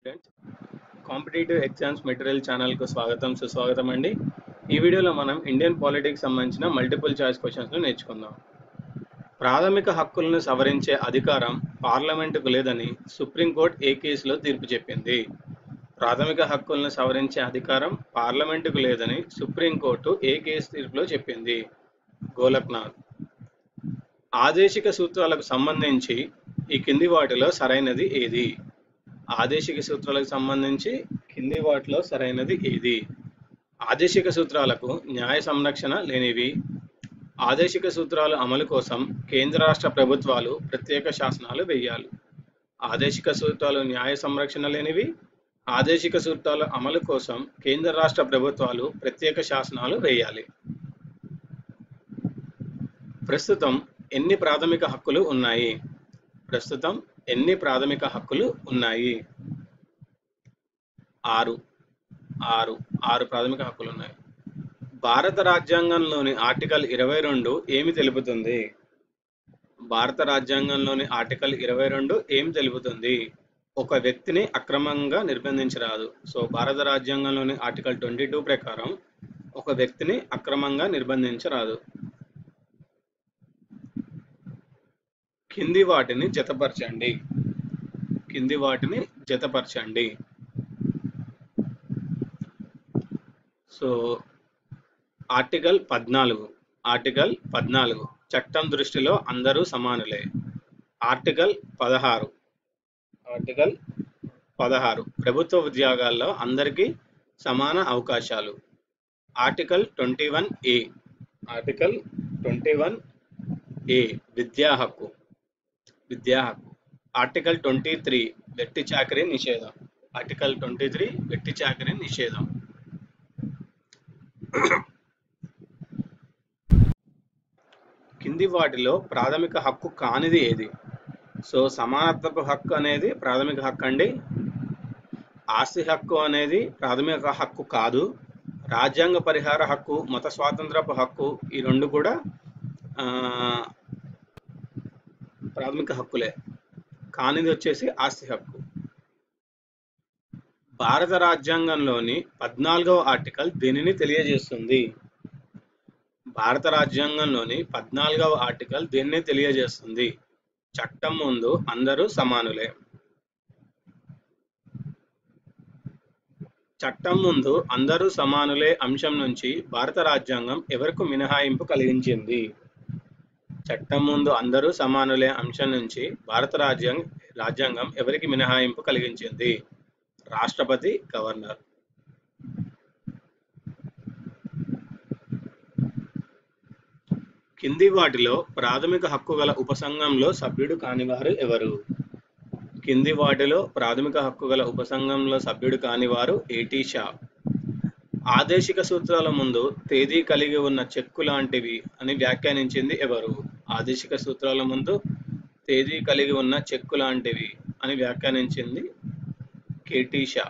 Friends, competitive exams material ఛానల్కు స్వాగతం సుస్వాగతం అండి. ఈ వీడియోలో మనం ఇండియన్ పాలిటిక్స్ సంబంధించిన మల్టిపుల్ చాయిస్ క్వశ్చన్స్ను నేర్చుకుందాం. ప్రాథమిక హక్కులను సవరించే అధికారం పార్లమెంటుకు లేదని సుప్రీంకోర్టు ఏ కేసులో తీర్పు చెప్పింది? ప్రాథమిక హక్కులను సవరించే అధికారం పార్లమెంటుకు లేదని సుప్రీంకోర్టు ఏ కేసు తీర్పులో చెప్పింది? గోలక్నాథ్. ఆదేశిక సూత్రాలకు సంబంధించి ఈ కింది వాటిలో సరైనది ఏది? ఆదేశిక సూత్రాలకు సంబంధించి కింది వాటిలో సరైనది ఏది? ఆదేశిక సూత్రాలకు న్యాయ సంరక్షణ లేనివి. ఆదేశిక సూత్రాల అమలు కోసం కేంద్ర రాష్ట్ర ప్రభుత్వాలు ప్రత్యేక శాసనాలు వేయాలి. ఆదేశిక సూత్రాలు న్యాయ సంరక్షణ లేనివి. ఆదేశిక సూత్రాల అమలు కోసం కేంద్ర రాష్ట్ర ప్రభుత్వాలు ప్రత్యేక శాసనాలు వేయాలి. ప్రస్తుతం ఎన్ని ప్రాథమిక హక్కులు ఉన్నాయి? ప్రస్తుతం ఎన్ని ప్రాథమిక హక్కులు ఉన్నాయి? ఆరు ప్రాథమిక హక్కులు ఉన్నాయి. భారత రాజ్యాంగంలోని ఆర్టికల్ 22 ఏమి తెలుపుతుంది? భారత రాజ్యాంగంలోని ఆర్టికల్ 22 ఏమి తెలుపుతుంది? ఒక వ్యక్తిని అక్రమంగా నిర్బంధించరాదు. సో భారత రాజ్యాంగంలోని ఆర్టికల్ 22 ప్రకారం ఒక వ్యక్తిని అక్రమంగా నిర్బంధించరాదు. కింది వాటిని జతపరచండి. కింది వాటిని జతపరచండి. సో ఆర్టికల్ 14 చట్టం దృష్టిలో అందరూ సమానులే. ఆర్టికల్ 16 ప్రభుత్వ ఉద్యోగాల్లో అందరికీ సమాన అవకాశాలు. ఆర్టికల్ 21A విద్యా హక్కు. ఆర్టికల్ 23 వెట్టి చాకిరీ నిషేధం. ఆర్టికల్ 23 వెట్టి చాకిరీ నిషేధం. కింది వాటిలో ప్రాథమిక హక్కు కానిది ఏది? సో సమానత్వపు హక్కు అనేది ప్రాథమిక హక్కు అండి. ఆస్తి హక్కు అనేది ప్రాథమిక హక్కు కాదు. రాజ్యాంగ పరిహార హక్కు, మత స్వాతంత్రపు హక్కు ఈ రెండు కూడా ప్రాథమిక హక్కులే. కానిది వచ్చేసి ఆస్తి హక్కు. భారత రాజ్యాంగంలోని 14వ ఆర్టికల్ దేనిని తెలియజేస్తుంది? భారత రాజ్యాంగంలోని 14వ ఆర్టికల్ దేనిని తెలియజేస్తుంది? చట్టం ముందు అందరూ సమానులే. చట్టం ముందు అందరూ సమానులే అంశం నుంచి భారత రాజ్యాంగం ఎవరికి మినహాయింపు కలిగించింది? చట్టం ముందు అందరూ సమానులే అంశం నుంచి భారత రాజ్యాంగం ఎవరికి మినహాయింపు కలిగించింది? రాష్ట్రపతి, గవర్నర్. కింది వాటిలో ప్రాథమిక హక్కు గల ఉపసంఘంలో సభ్యుడు కానివారు ఎవరు? కింది వాటిలో ప్రాథమిక హక్కు గల ఉపసంఘంలో సభ్యుడు కానివారు ఏటీ షా. ఆదేశిక సూత్రాల ముందు తేదీ కలిగి ఉన్న చెక్కు లాంటివి అని వ్యాఖ్యానించింది ఎవరు? ఆదేశిక సూత్రాల ముందు తేదీ కలిగి ఉన్న చెక్కు లాంటివి అని వ్యాఖ్యానించింది కేటీ షా.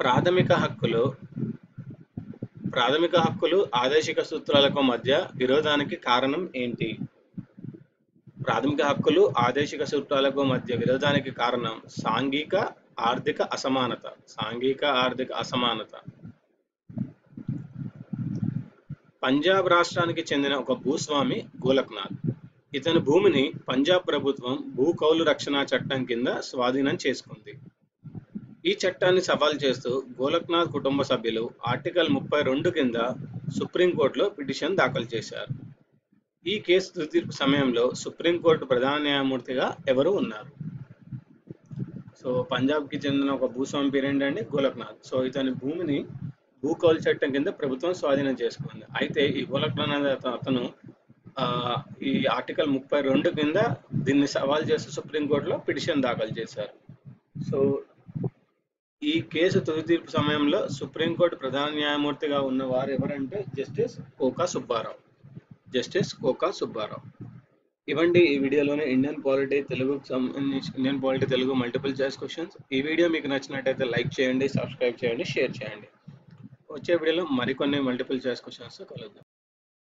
ప్రాథమిక హక్కులు ఆదేశిక సూత్రాలకు మధ్య విరోధానికి కారణం ఏంటి? ప్రాథమిక హక్కులు ఆదేశిక సూత్రాలకు మధ్య విరోధానికి కారణం సాంఘిక ఆర్థిక అసమానత. పంజాబ్ రాష్ట్రానికి చెందిన ఒక భూస్వామి గోలక్నాథ్. ఇతని భూమిని పంజాబ్ ప్రభుత్వం భూ కౌలు రక్షణ చట్టం కింద స్వాధీనం చేసుకుంది. ఈ చట్టాన్ని సవాల్ చేస్తూ గోలక్నాథ్ కుటుంబ సభ్యులు ఆర్టికల్ 32 కింద సుప్రీంకోర్టులో పిటిషన్ దాఖలు చేశారు. ఈ కేసు తుది తీర్పు సమయంలో సుప్రీంకోర్టు ప్రధాన న్యాయమూర్తిగా ఎవరు ఉన్నారు? సో పంజాబ్కి చెందిన ఒక భూస్వామి పేరు ఏంటంటే గోలక్నాథ్. సో ఇతని భూమిని భూ కౌలు చట్టం కింద ప్రభుత్వం స్వాధీనం చేసుకుంది. అయితే ఈ గోలక్నాథ్ అతను ఈ ఆర్టికల్ 32 కింద దీన్ని సవాల్ చేస్తూ సుప్రీంకోర్టులో పిటిషన్ దాఖలు చేశారు. సో ఈ కేసు తుది తీర్పు సమయంలో సుప్రీంకోర్టు ప్రధాన న్యాయమూర్తిగా ఉన్న వారు ఎవరంటే జస్టిస్ కోకా సుబ్బారావు. ఇవండి ఈ వీడియోలోనే ఇండియన్ పాలిటీ తెలుగుకు సంబంధించి Indian polity Telugu multiple choice questions. ఈ వీడియో మీకు నచ్చినట్టయితే లైక్ చేయండి, సబ్స్క్రైబ్ చేయండి, షేర్ చేయండి. వచ్చే వీడియోలో మరికొన్ని మల్టిపుల్ చాయిస్ క్వశ్చన్స్ కలుద్దాం.